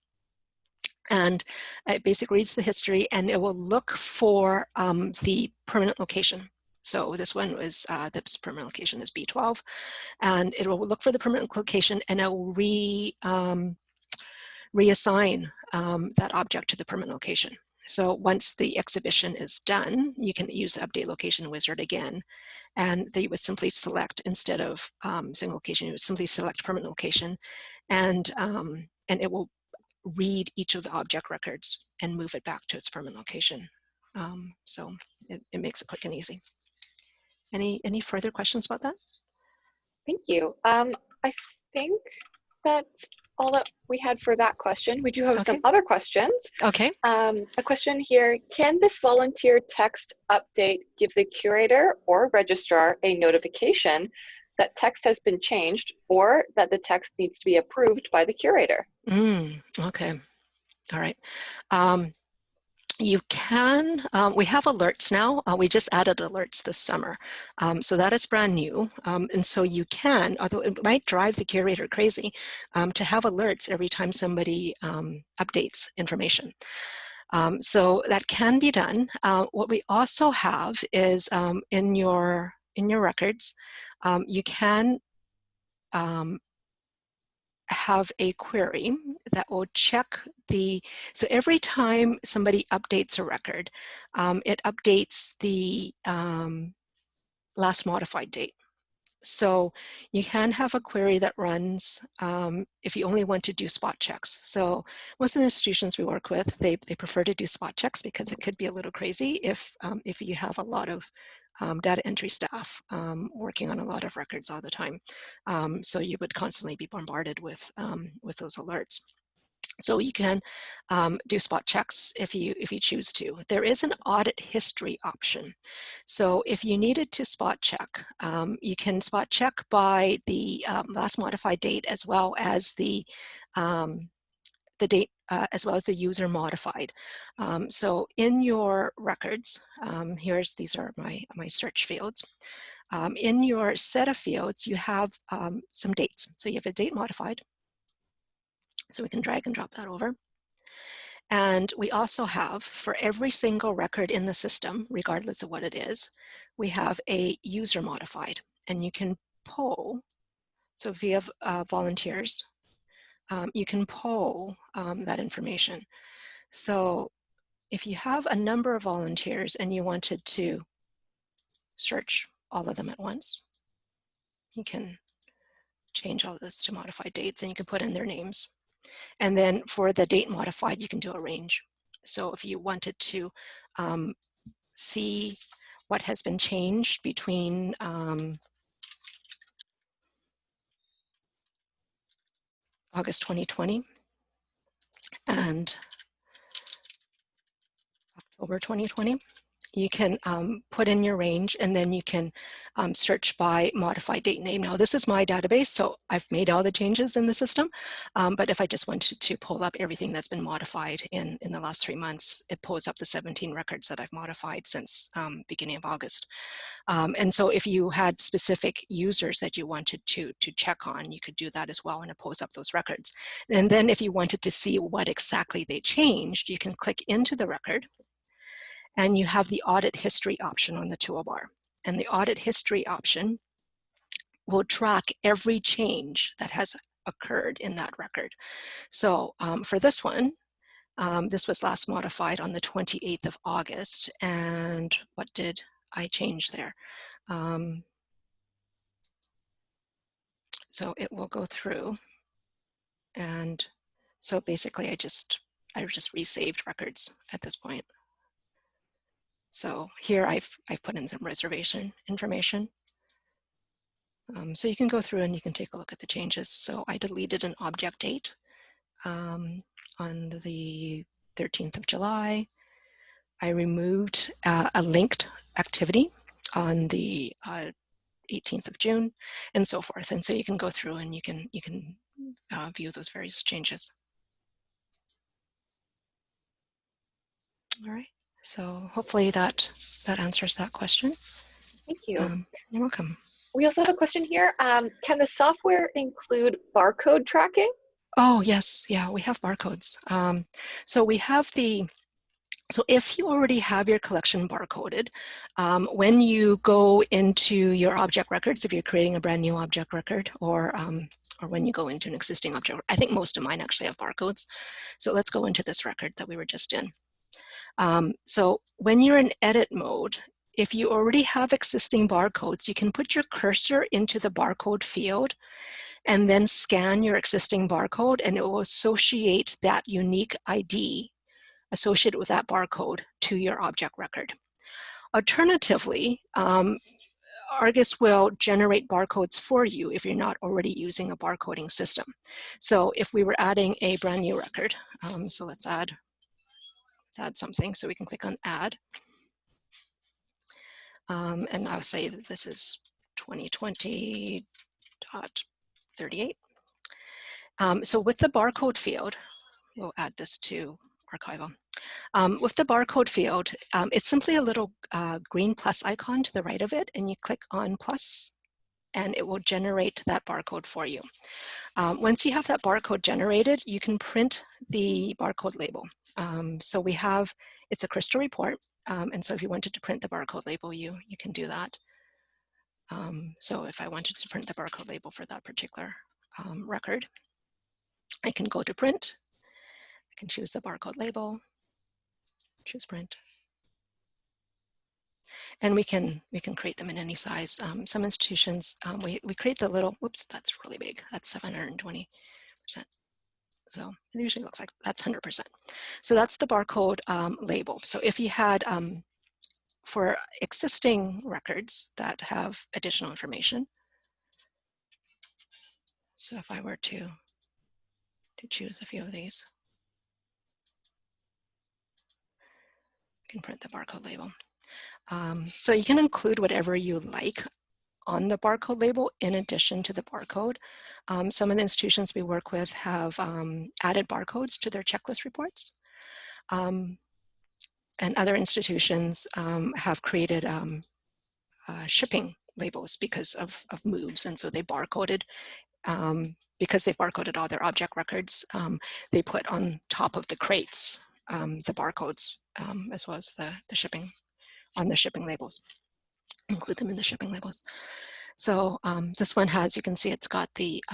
And it basically reads the history, and it will look for the permanent location. So this one was, this permanent location is B12, and it will look for the permanent location, and it will reassign that object to the permanent location. So once the exhibition is done, you can use the update location wizard again, and they would simply select, instead of single location, you would simply select permanent location, and it will read each of the object records and move it back to its permanent location. So it makes it quick and easy. Any further questions about that? Thank you. I think that's all that we had for that question. We do have some other questions. Okay. A question here, can this volunteer text update give the curator or registrar a notification that text has been changed or that the text needs to be approved by the curator? Okay. All right. You can, we have alerts now. We just added alerts this summer. So that is brand new. And so you can, although it might drive the curator crazy, to have alerts every time somebody updates information. So that can be done. What we also have is in your records, you can have a query that will check so every time somebody updates a record, it updates the last modified date. So you can have a query that runs if you only want to do spot checks. So most of the institutions we work with, they prefer to do spot checks because it could be a little crazy if you have a lot of data entry staff working on a lot of records all the time. So you would constantly be bombarded with those alerts. So you can do spot checks if you choose to. There is an audit history option. So if you needed to spot check, you can spot check by the last modified date as well as the date as well as the user modified. So in your records, these are my search fields. In your set of fields, you have some dates. So you have a date modified. So we can drag and drop that over. And we also have, for every single record in the system, regardless of what it is, we have a user modified. And you can poll, so if you have volunteers, you can poll that information. So if you have a number of volunteers and you wanted to search all of them at once, you can change all of this to modified dates, and you can put in their names. And then for the date modified, you can do a range. So if you wanted to see what has been changed between August 2020 and October 2020, you can put in your range, and then you can search by modified date name. Now this is my database, so I've made all the changes in the system, but if I just wanted to pull up everything that's been modified in the last 3 months, it pulls up the 17 records that I've modified since beginning of August. And so if you had specific users that you wanted to check on, you could do that as well, and it pulls up those records. And then if you wanted to see what exactly they changed, you can click into the record, and you have the audit history option on the toolbar. And the audit history option will track every change that has occurred in that record. So for this one, this was last modified on the 28th of August. And what did I change there? So it will go through. And so basically I just resaved records at this point. So here I've put in some reservation information. So you can go through and you can take a look at the changes. So I deleted an object date on the 13th of July. I removed a linked activity on the 18th of June, and so forth. And so you can go through and you can view those various changes. All right. So hopefully that answers that question. Thank you. You're welcome. We also have a question here. Can the software include barcode tracking? Oh, yes. Yeah, we have barcodes. So we have so if you already have your collection barcoded, when you go into your object records, if you're creating a brand new object record, or when you go into an existing object, I think most of mine actually have barcodes. So let's go into this record that we were just in. So when you're in edit mode, if you already have existing barcodes, you can put your cursor into the barcode field and then scan your existing barcode, and it will associate that unique ID associated with that barcode to your object record. Alternatively, Argus will generate barcodes for you if you're not already using a barcoding system. So if we were adding a brand new record, so let's add something, so we can click on add. And I'll say that this is 2020.38. So with the barcode field, we'll add this to archival. With the barcode field, it's simply a little green plus icon to the right of it, and you click on plus, and it will generate that barcode for you. Once you have that barcode generated, you can print the barcode label. So we have, it's a crystal report, and so if you wanted to print the barcode label, you can do that. So if I wanted to print the barcode label for that particular record, I can go to print, I can choose the barcode label, choose print. And we can create them in any size. Some institutions, we create the little, whoops, that's really big. That's 720%. So it usually looks like that's 100%. So that's the barcode label. So if you had, for existing records that have additional information, so if I were to choose a few of these, I can print the barcode label. So you can include whatever you like on the barcode label in addition to the barcode. Some of the institutions we work with have added barcodes to their checklist reports. And other institutions have created shipping labels because of moves. And so they barcoded, because they've barcoded all their object records, they put on top of the crates the barcodes as well as the shipping on the shipping labels, include them in the shipping labels. So this one has, you can see it's got the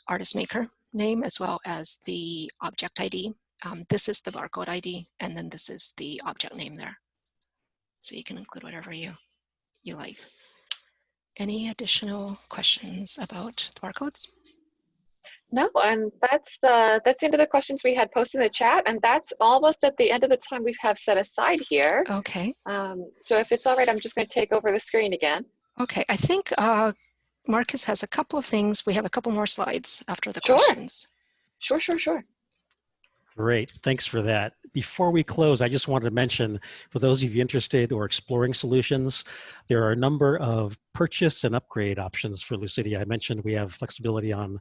artist maker name as well as the object ID. This is the barcode ID, and then this is the object name there. So you can include whatever you like. Any additional questions about the barcodes? No, and that's the end of the questions we had posted in the chat, and that's almost at the end of the time we have set aside here. Okay. So if it's all right, I'm just going to take over the screen again. Okay, I think Marcus has a couple of things. We have a couple more slides after the Sure. questions. Sure. Great, thanks for that. Before we close, I just wanted to mention, for those of you interested or exploring solutions, there are a number of purchase and upgrade options for Lucidea. I mentioned we have flexibility on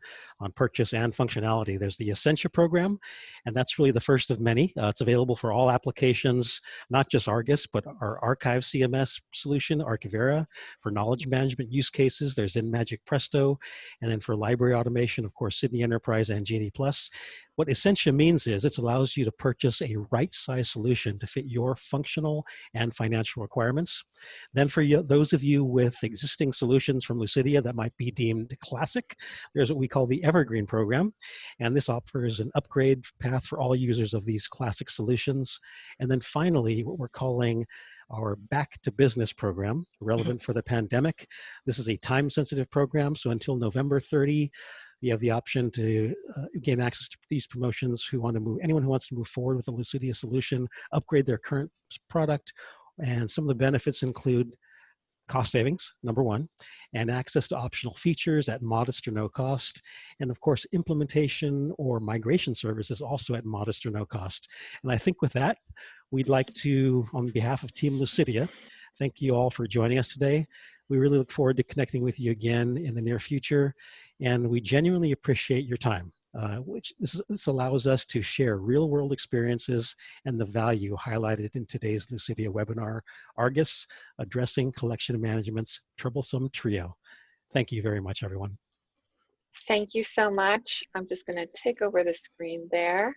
purchase and functionality. There's the Essentia program, and that's really the first of many. It's available for all applications, not just Argus, but our archive CMS solution, Archivera, for knowledge management use cases. There's InMagic Presto, and then for library automation, of course, Sydney Enterprise and Genie Plus. What Essentia means is it allows you to purchase a right-size solution to fit your functional and financial requirements. Then for those of you with existing solutions from Lucidea that might be deemed classic, there's what we call the Evergreen program. And this offers an upgrade path for all users of these classic solutions. And then finally, what we're calling our Back to Business program, relevant for the pandemic. This is a time-sensitive program, so until November 30, you have the option to gain access to these promotions anyone who wants to move forward with a Lucidea solution, upgrade their current product, and some of the benefits include cost savings, number one, and access to optional features at modest or no cost. And of course, implementation or migration services also at modest or no cost. And I think with that, we'd like to, on behalf of Team Lucidea, thank you all for joining us today. We really look forward to connecting with you again in the near future. And we genuinely appreciate your time, which this allows us to share real world experiences and the value highlighted in today's Lucidea webinar, Argus, Addressing Collection Management's Troublesome Trio. Thank you very much, everyone. Thank you so much. I'm just going to take over the screen there.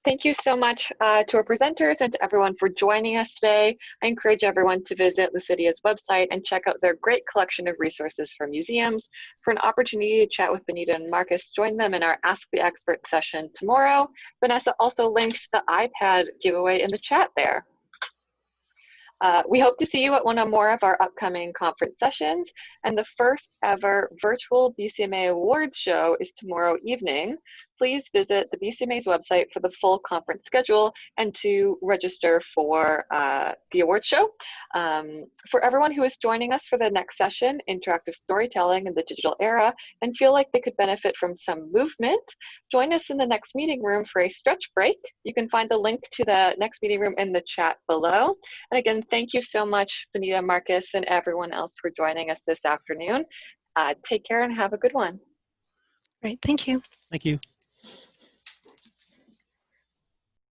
Thank you so much to our presenters and to everyone for joining us today. I encourage everyone to visit Lucidea's website and check out their great collection of resources for museums. For an opportunity to chat with Benitta and Marcus, join them in our Ask the Expert session tomorrow. Vanessa also linked the iPad giveaway in the chat there. We hope to see you at one or more of our upcoming conference sessions, and the first ever virtual BCMA Awards show is tomorrow evening. Please visit the BCMA's website for the full conference schedule and to register for the awards show. For everyone who is joining us for the next session, Interactive Storytelling in the Digital Era, and feel like they could benefit from some movement, join us in the next meeting room for a stretch break. You can find the link to the next meeting room in the chat below. And again, thank you so much, Benitta, Marcus, and everyone else for joining us this afternoon. Take care and have a good one. Great, thank you. Thank you.